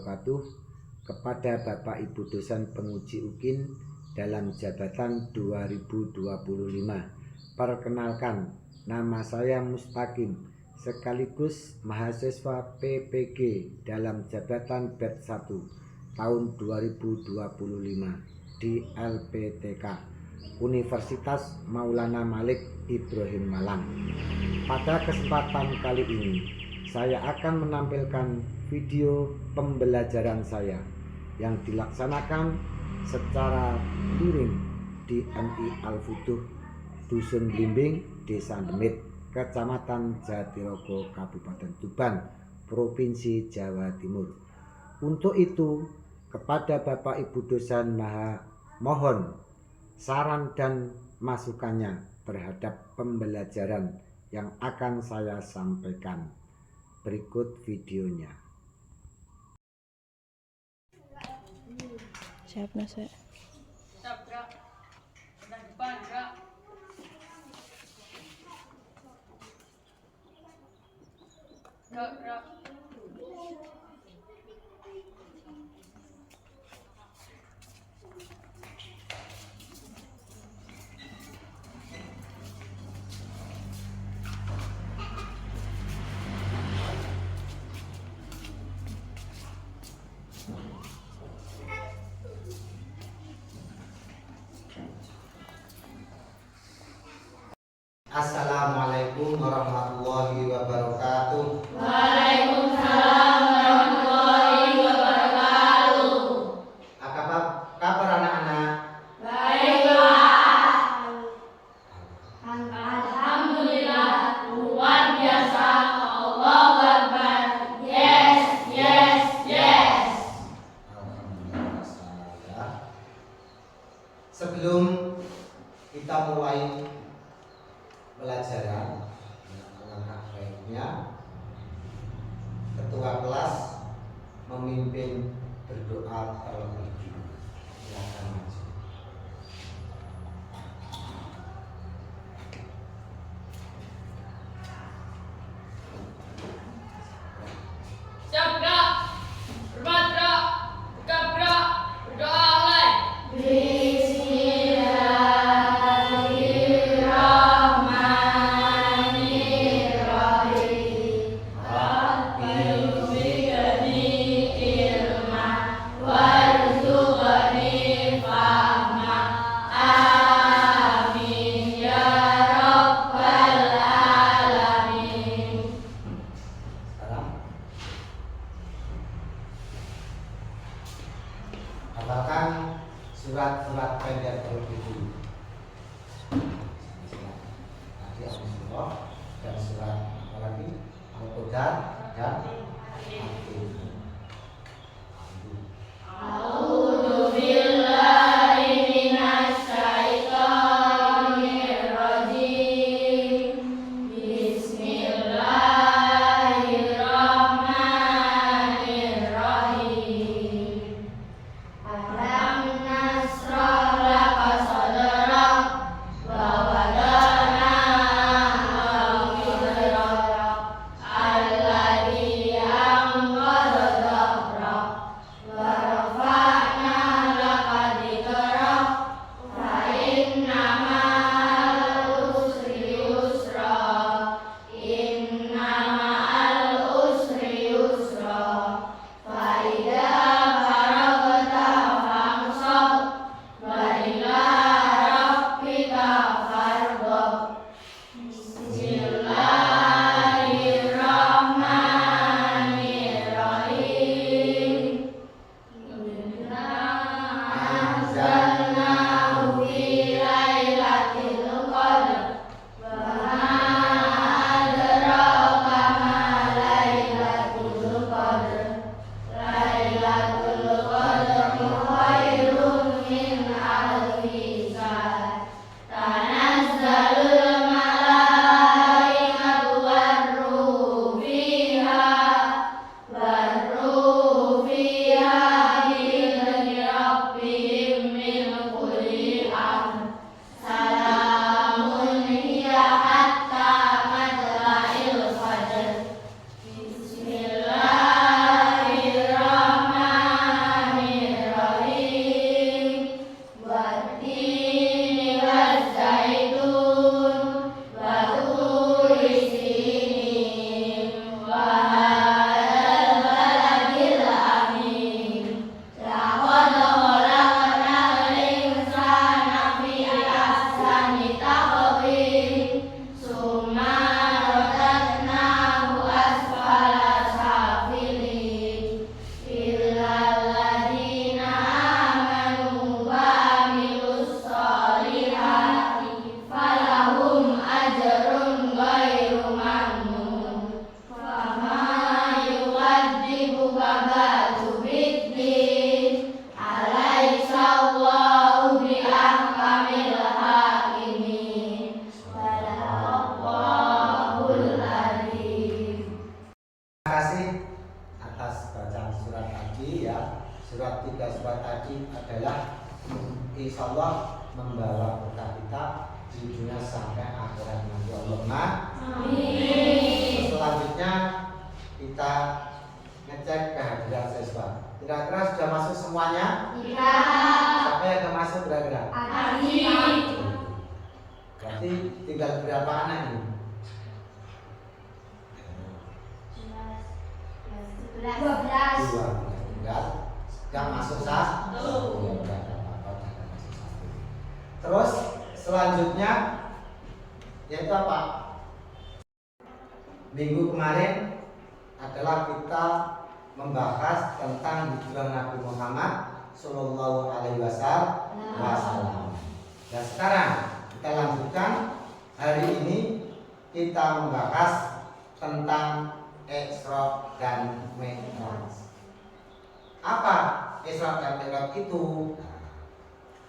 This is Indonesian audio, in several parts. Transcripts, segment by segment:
wabarakatuh kepada Bapak Ibu dosen penguji UKIN dalam jabatan 2025. Perkenalkan, nama saya Mustaqim, sekaligus mahasiswa PPG dalam jabatan batch 1 tahun 2025 di LPTK Universitas Maulana Malik Ibrahim Malang. Pada kesempatan kali ini saya akan menampilkan video pembelajaran saya yang dilaksanakan secara luring di MI Al-Futuh, Dusun Blimbing, Desa Demit, Kecamatan Jatirogo, Kabupaten Tuban, Provinsi Jawa Timur. Untuk itu, kepada Bapak Ibu dosen mohon saran dan masukannya terhadap pembelajaran yang akan saya sampaikan. Berikut videonya. Siap nasi. Siap gerak. Depan gerak. Gerak. Assalamualaikum warahmatullahi wabarakatuh. Waalaikumsalam warahmatullahi wabarakatuh. Apa kabar anak-anak? Baiklah. Alhamdulillah, luar biasa. Allahu Akbar. Yes, yes, yes. Alhamdulillah saya. Sebelum kita mulai pelajaran, langkah baiknya ketua kelas memimpin berdoa terlebih dulu. Silakan maju. Siap gerak. Hormat gerak. Tegap gerak. Berdoa mulai. Hafalkan surat-surat pendek terlebih dulu. Tadi Al-Surah dan surat apa lagi? Al-Qadar dan Al-Qadar. A'udzu billahi minasy syaithanir rajim. Bismillahirrahmanirrahim. Alam nasrah laka sadrak wa wada'na anka wizrak alladzi anqadha dhahrak wa rafa'na laka tadi adalah insya Allah membawa berkah kita di dunia sampai akhirat nanti. Allahumma amin. Selanjutnya kita ngecek kehadiran siswa. Kira-kira sudah masuk semuanya? Iya. Siapa yang sudah masuk kira-kira? Berarti tinggal berapa anak ini? 12. Tinggal yang masuk sah. Ya, udah ada apa-apa, udah masuk satu. Terus selanjutnya yaitu apa? Minggu kemarin adalah kita membahas tentang hijrah Nabi Muhammad Sallallahu Alaihi Wasallam. Dan sekarang kita lanjutkan, hari ini kita membahas tentang Isra dan Mi'raj. Apa Isra dan Mi'raj itu?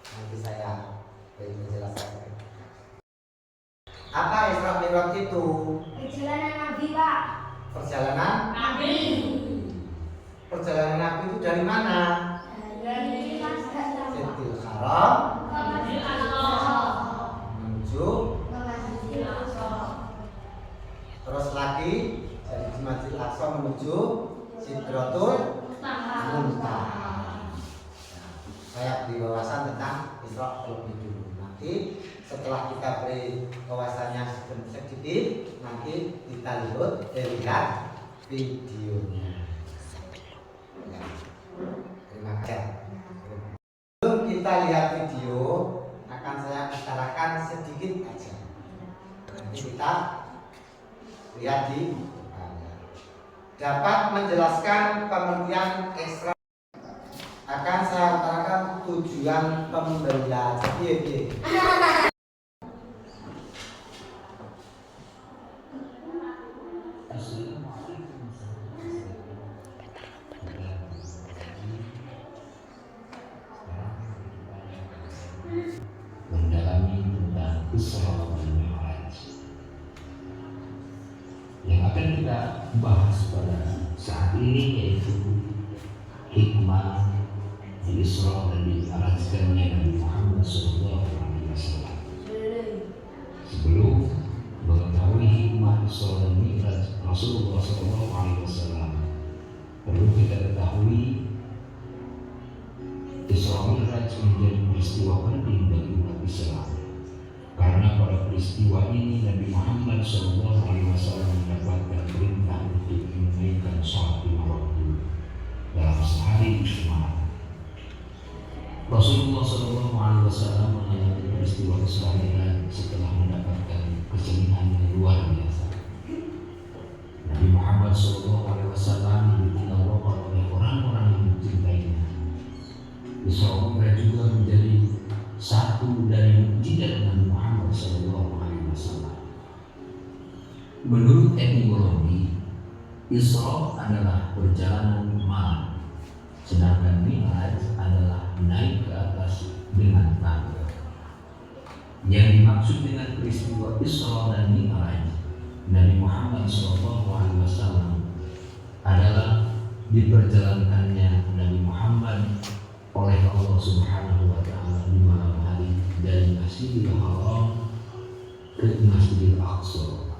Nanti saya menjelaskan. Apa Isra Mi'raj itu? Perjalanan Nabi, Pak. Perjalanan Nabi. Perjalanan Nabi itu dari mana? Dari Masjidil Haram menuju, terus lagi dari Masjidil Aqsa menuju Sidratul Muntaha. Saya beri wawasan tentang Isra terlebih dulu. Nanti setelah kita beri wawasannya sedikit, nanti kita lihat videonya. Ya. Terima kasih. Sebelum kita lihat video, akan saya utarakan sedikit aja. Nanti kita lihat di dapat menjelaskan pengertian Isra. Akan saya utarakan tujuan pembelajaran. Mendalami tentang Isra dan Mi'raj yang akan kita bahas pada saat ini, yaitu hikmah di Isra dan Mi'rajkannya Nabi Muhammad SAW. Sebelum mengetahui hikmah Isra dan Mi'raj Rasulullah SAW, perlu kita ketahui Isra Mi'raj menjadi peristiwa penting bagi umat Islam, karena pada peristiwa ini Nabi Muhammad SAW mendapatkan perintah untuk menunaikan sholat 5 waktu dalam sehari Jumat. Rasulullah SAW mengalami peristiwa Isra Mi'raj setelah mendapatkan kesenian yang luar biasa. Nabi Muhammad SAW ditinggal wafat oleh orang-orang yang mencintainya. Isra Mi'raj juga menjadi satu dari mukjizat Nabi Muhammad SAW. Menurut etimologi, Isra adalah perjalanan malam, sedangkan Mi'raj adalah naik ke atas dengan tangga. Yang dimaksud dengan peristiwa Isra dan Mi'raj Nabi Muhammad SAW adalah diperjalankannya Nabi Muhammad oleh Allah Subhanahu wa Ta'ala di malam hari dari Masjidil Haram ke Masjidil Aqsa.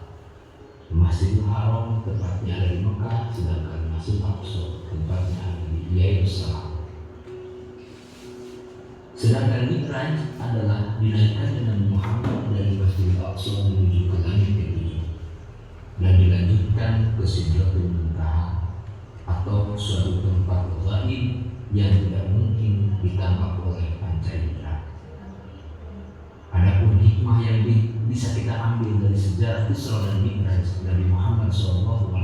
Masjidil Haram tepatnya ada di Mekah, sedangkan Masjidil Aqsa tempatnya ada di Yerusalem. Sedangkan Mi'raj adalah dinaikkan Nabi Muhammad dari Masjidil Aqsa menuju ke langit ketujuh dan dilanjutkan ke Sidratul Muntaha atau suatu tempat gaib yang tidak mungkin ditangkap oleh panca indera. Adapun hikmah yang bisa kita ambil dari sejarah Isra dan Mi'raj Nabi Muhammad SAW,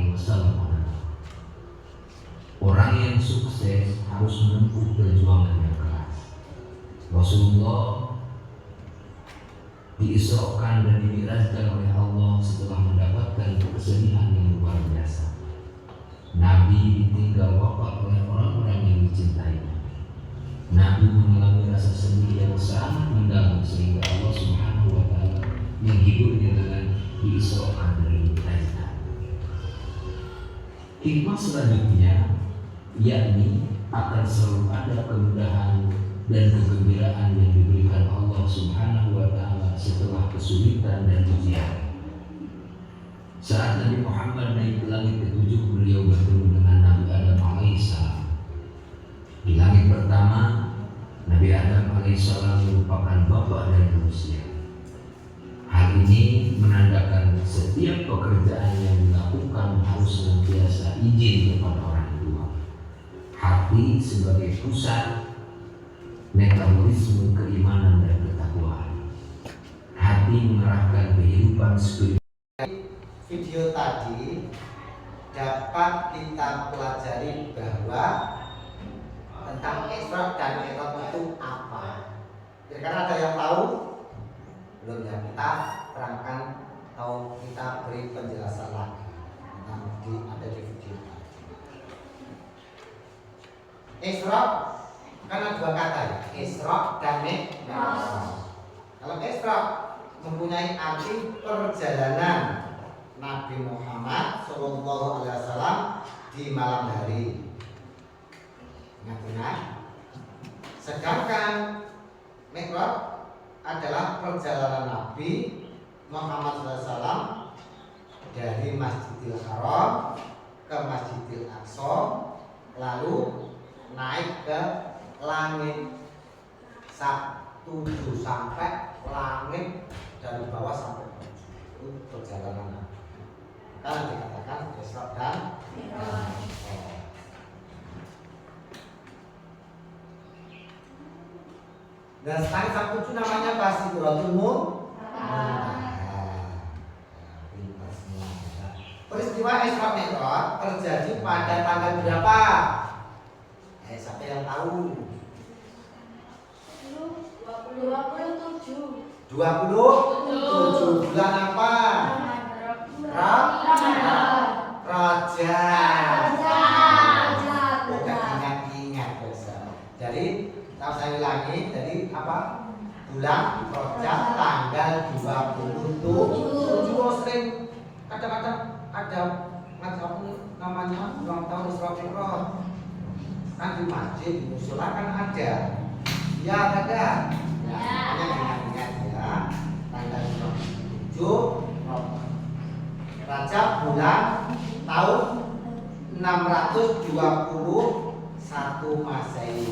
orang yang sukses harus menempuh perjuangan yang keras. Rasulullah diisrokan dan dimi'rajkan oleh Allah setelah mendapatkan kesedihan yang luar biasa. Nabi ditinggal wafat oleh orang-orang yang dicintainya. Nabi mengalami rasa sedih yang sangat mendalam sehingga Allah Subhanahu wa Ta'ala menghiburnya dengan diisrokan dari Mi'rajnya. Hikmah selanjutnya yakni akan selalu ada kemudahan dan kegembiraan yang diberikan Allah Subhanahu wa Ta'ala setelah kesulitan dan ujian. Saat Nabi Muhammad naik ke langit ketujuh, beliau bertemu dengan Nabi Adam alaihissalam. Di langit pertama, Nabi Adam alaihissalam merupakan bapak dari manusia. Hal ini menandakan setiap pekerjaan yang dilakukan harus senantiasa izin kepada orang tua. Hati sebagai pusat metabolisme keimanan dan ketakwaan. Hati mengarahkan kehidupan spiritual. Video tadi dapat kita pelajari bahwa tentang Isra dan Mi'raj itu apa. Kira-kira ada yang tahu? Belum ya, kita terangkan atau kita beri penjelasan lagi. Ada di video tadi. Isra karena dua kata ya, Isra dan Mi'raj. Kalau Isra mempunyai arti perjalanan Nabi Muhammad SAW di malam hari. Ingat-ingat. Sedangkan Mi'raj adalah perjalanan Nabi Muhammad SAW dari Masjidil Haram ke Masjidil Aqsa, lalu naik ke langit 7 sampai langit dari bawah sampai ke itu perjalanan Nabi. Karena dikatakan Isra dan Mi'raj. Dan sekarang sang tujuh namanya Sidratul Muntaha. Peristiwa Isra Mi'raj terjadi pada tanggal berapa? Siapa yang tahu? 27 bulan apa? Rajab. Ingat-ingat besok. Jadi kalau saya ulangi, jadi apa? Bulan Rajab tanggal 27. Sering kadang-kadang ada macam namanya ulang tahun Isra Mi'raj. Kan di masjid, di musola kan ada. Ya ada. Hanya ingat-ingat ya. Tanggal 27 Rajab bulan tahun 621 Masehi.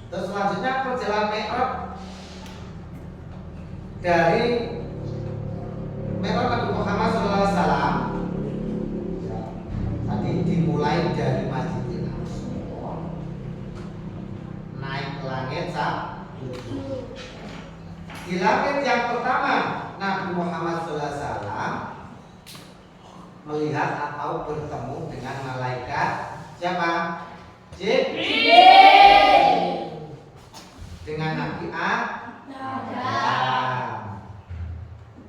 Terus selanjutnya perjalanan Mi'raj dari Mi'raj Nabi Muhammad SAW ya, tadi dimulai dari Masjidil Aqsa naik ke langit 7. Di langit yang pertama Nabi Muhammad SAW melihat atau bertemu dengan malaikat siapa? Jibril. Dengan Nabi Adam.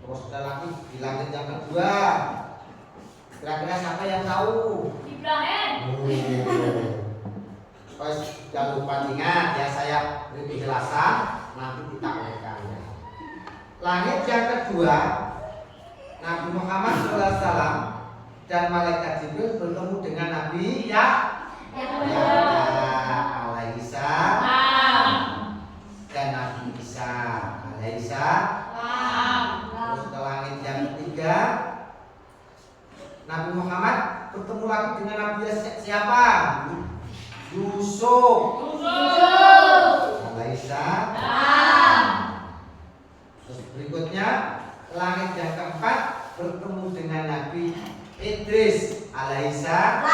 Terus ada lagi di langit yang kedua. Kira-kira siapa yang tahu? Ibrahim. Terus jangan lupa ingat ya, saya beri penjelasan nanti kita uraikannya. Langit yang kedua Nabi Muhammad SAW dan malaikat Jibril bertemu dengan Nabi Yahya alaihissalam dan Nabi Isa alaihissalam. Terus ke langit yang ketiga Nabi Muhammad bertemu lagi dengan Nabi siapa? Yusuf alaihissalam. Terus berikutnya langit yang keempat bertemu dengan Nabi Idris alaihissalam.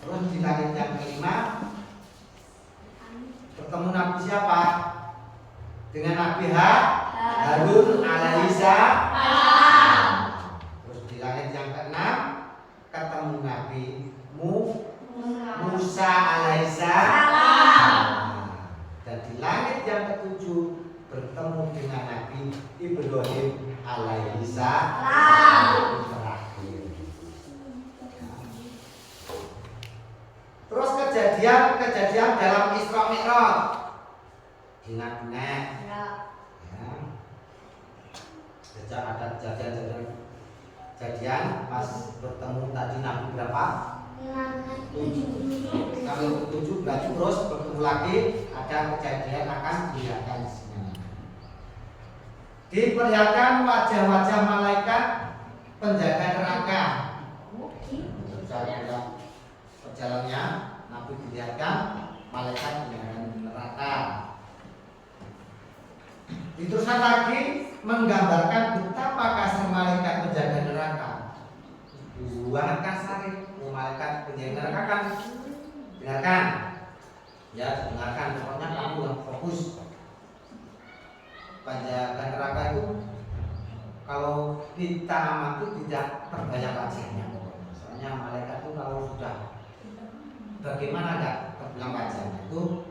Terus di langit yang kelima bertemu Nabi siapa? Dengan Nabi Harun alaihissalam. Terus di langit yang keenam ketemu Nabi Musa alaihissalam. Dan di langit yang ketujuh bertemu dengan Nabi Ibrahim alaihissalam. Terus kejadian dalam Isra Mi'raj. Ingat-ingat. Ya. Ada kejadian pas bertemu tadi Nabi berapa? Kalau 7 berarti terus bertemu lagi ada kejadian akan dilihatkan di sini. Diperlihatkan wajah-wajah malaikat penjaga neraka. Perjalanannya Nabi dilihatkan malaikat penjaga neraka. Diteruskan lagi menggambarkan betapa kasar malaikat penjaga neraka. Buangan kasar malaikat penjaga neraka kan. Dengarkan, ya dengarkan. Pokoknya kamu yang fokus. Penjaga neraka itu kalau kita amati tidak terbayang wajahnya. Soalnya malaikat itu kalau sudah bagaimana enggak terbilang wajahnya itu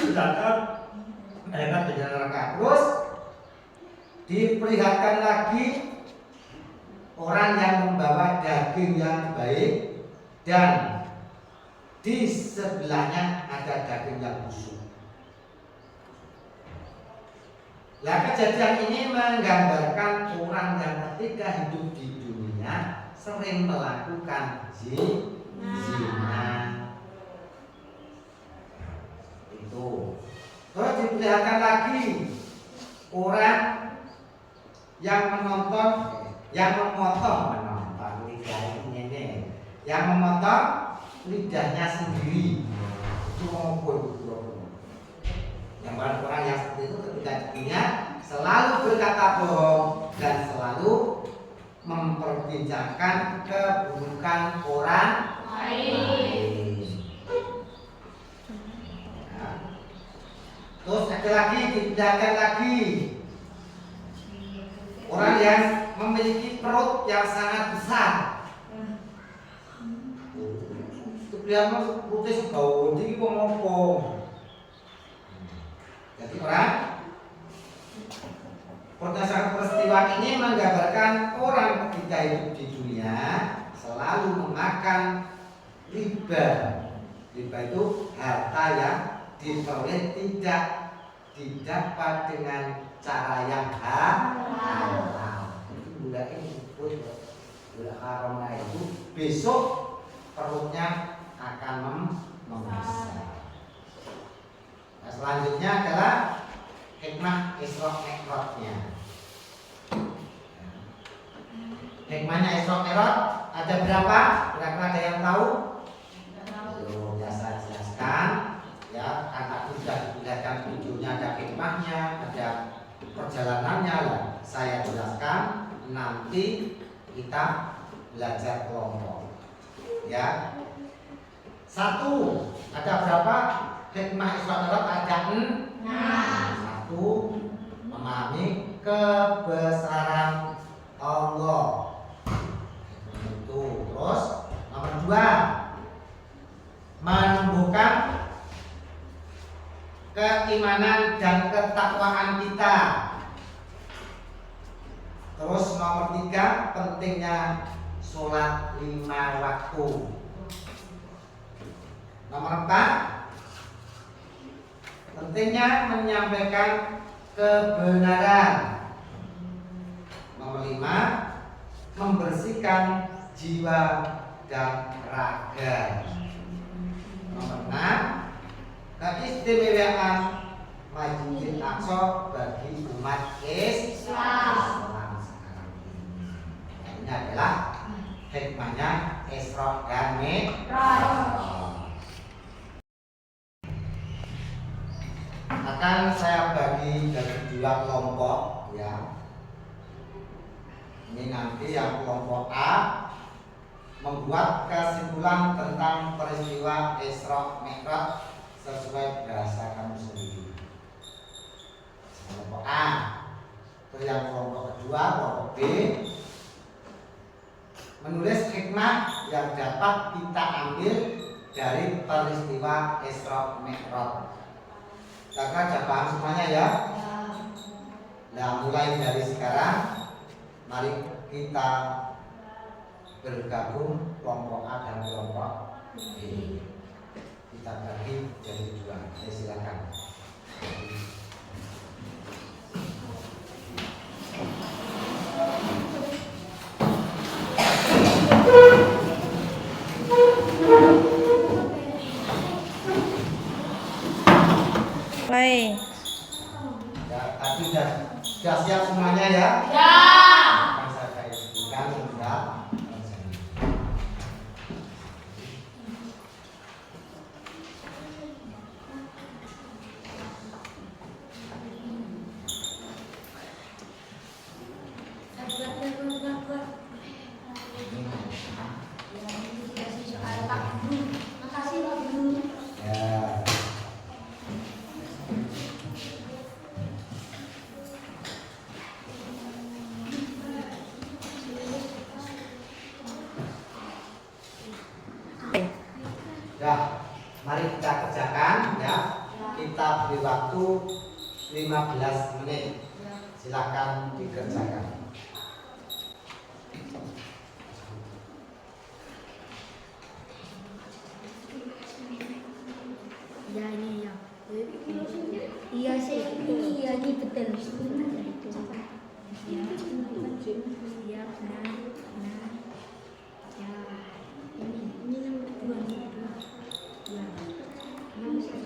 sedangkan malaikat penjaga neraka. Terus diperlihatkan lagi orang yang membawa daging yang baik dan di sebelahnya ada daging yang busuk. Nah, kejadian ini menggambarkan orang yang ketika hidup di dunia sering melakukan zina. Itu. Terus diperlihatkan lagi orang yang memotong lidahnya sendiri. Itu yang orang yang seperti itu ketika dunia selalu berkata bohong dan selalu memperbincangkan keburukan orang lain. Nah, terus ada lagi diperlihatkan lagi orang yang memiliki perut yang sangat besar. Kelihatan putih segau tinggi ngomong. Jadi orang berdasarkan peristiwa ini menggambarkan orang ketika hidup di dunia selalu memakan riba. Riba itu harta yang diperoleh tidak didapat dengan cara yang halal. Bulan ini disebut bulan haram itu besok perutnya akan membesar. Nah, selanjutnya adalah hikmah Isra Mi'rajnya. Hikmahnya Isra Mi'raj ada berapa? Kira-kira ada yang tahu? Belum, ya saya jelaskan. Ya, karena sudah dilihatkan videonya ada hikmahnya, ada perjalanannya lah. Saya jelaskan nanti kita belajar kelompok. Ya. 1, ada berapa? Hikmah Isra Mi'raj ada 6. 1, memahami kebesaran Allah. Itu. Terus nomor 2, menumbuhkan keimanan dan ketakwaan kita. Terus nomor 3, pentingnya sholat 5 waktu. Nomor 4, pentingnya menyampaikan kebenaran. Nomor 5, membersihkan jiwa dan raga. Nomor 6, keistimewaan Masjid Aqsa bagi umat Islam sekarang ini. Ini adalah hikmahnya Isra dan Mi'raj. Akan saya bagi dari 2 kelompok ya. Ini nanti yang kelompok A membuat kesimpulan tentang peristiwa Isra Mi'raj sesuai bahasa kamu sendiri. Kelompok A. Terus yang kelompok kedua, kelompok B, menulis hikmah yang dapat kita ambil dari peristiwa Isra Mi'raj. Kakak sudah paham semuanya ya? Nah, mulai dari sekarang mari kita bergabung kelompok A dan kelompok B. Kita bagi jadi 2. Silakan. Mulai. Ya, tadi sudah siap semuanya ya? Ya. Akan saya izinkan sudah. Makasih Pak Guru. Ya. Ya, mari kita kerjakan ya. Kita beri waktu 15 menit. Silakan dikerjakan. Ya ini ya. Iya sih. Iya ini betul. Ya. Iya benar. Benar. Ya. Ini nomor 2. Ya. Nomor 1.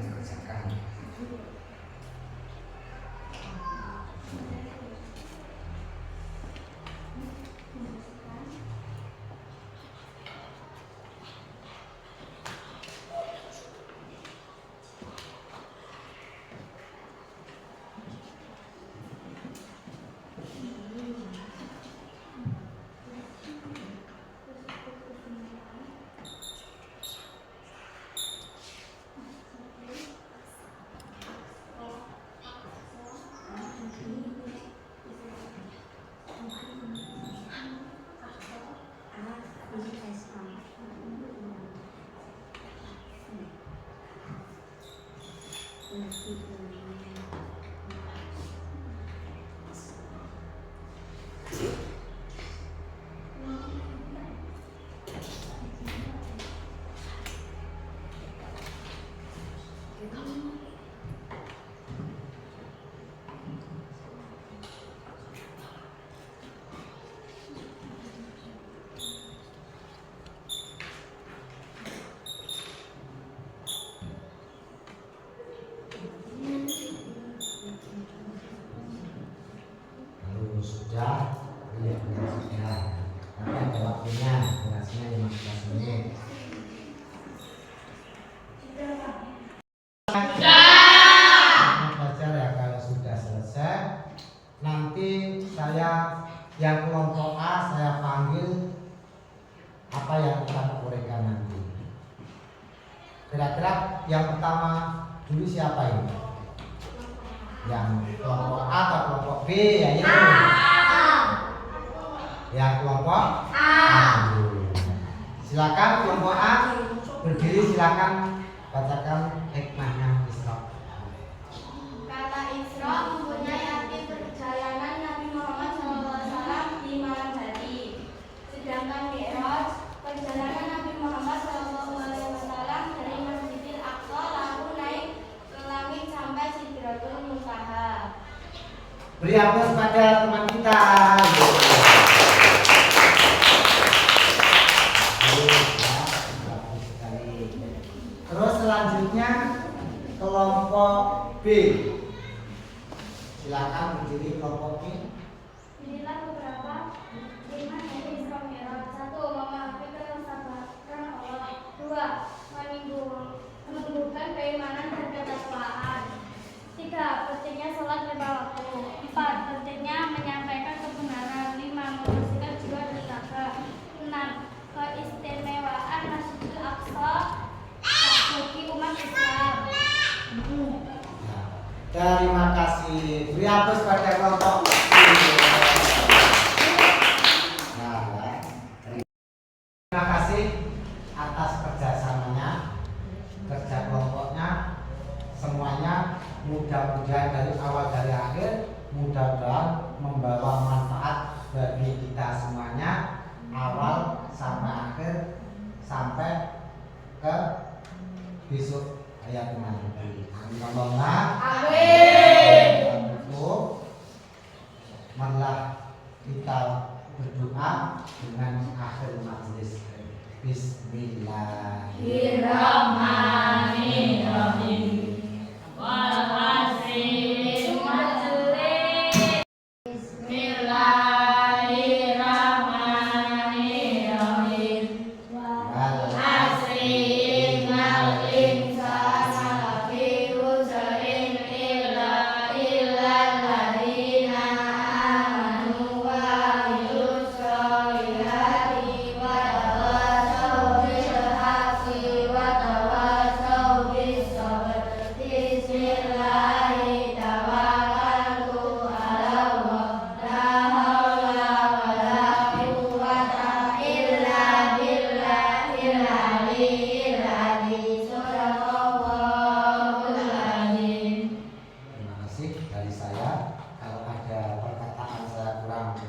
Mari dikerjakan. Lalu sudah, iya benar sudah. Tapi ada waktunya, durasinya 15 menit. Belajar ya kalau sudah selesai. Nanti saya yang kelompok A saya panggil apa yang kita uraikan nanti. Kira-kira yang pertama dulu siapa ini? Yang kelompok A atau kelompok B ya itu? Ya kelompok A dulu. Silakan kelompok A berdiri, silakan bacakan hikmahnya Isra. Kata Isra mempunyai arti perjalanan Nabi Muhammad SAW di malam hari. Sedangkan Mi'raj perjalanan Nabi Muhammad SAW dari Masjidil Aqsa lalu naik ke langit sampai Sidratul Muntaha. Beri aplaus pada teman kita. Bagus sekali. Terus selanjutnya kelompok B. Silakan berdiri kelompok B. Inilah beberapa hikmah dari Isra Mi'raj. 1. Memahami kesabaran Allah. 2. Menumbuhkan keimanan dan ketakwaan. 3. Pentingnya sholat lima waktu. 4. Pentingnya menyampaikan kebenaran. 5. Membersihkan jiwa dan raga. 6. Keistimewaan Masjidil Aqsa bagi umat Islam. Terima kasih. Beri aplaus pada kelompok B. Nah, ya. Terima kasih atas kerjasamanya, kerja kelompoknya, semuanya mudah-mudahan dari awal dari akhir mudah-mudahan membawa manfaat bagi kita semuanya, awal sampai akhir sampai ke besok ayat nanti. Amin Allahumma Amin. Marilah kita berdoa dengan akhir majelis. Bismillahirrahmanirrahim. Walhasil majlis. Bismillahirrahmanirrahim. Walhasil innal insana lafi khusrin illa alladzina amanu wa amilus solihati wa tawassaw bil haqqi wa tawassaw bis sabr. Bismillahi tawakkaltu ala Allah, la haula wa la quwwata illa billahil aliyyil azim. Shadaqallahul azim. Terima kasih dari saya. Kalau ada perkataan saya kurang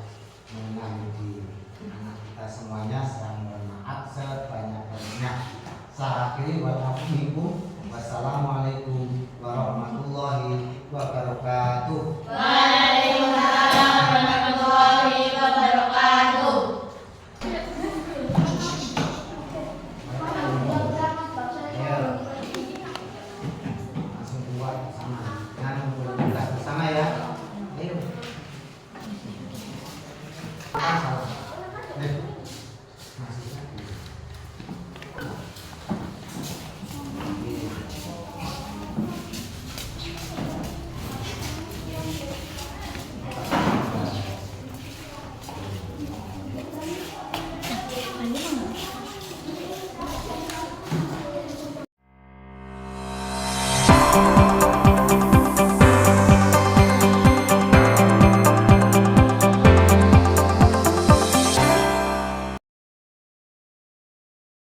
mengenai di anak kita semuanya, saya mohon maaf sebanyak-banyaknya. Saya akhiri wassalamualaikum warahmatullahi wabarakatuh.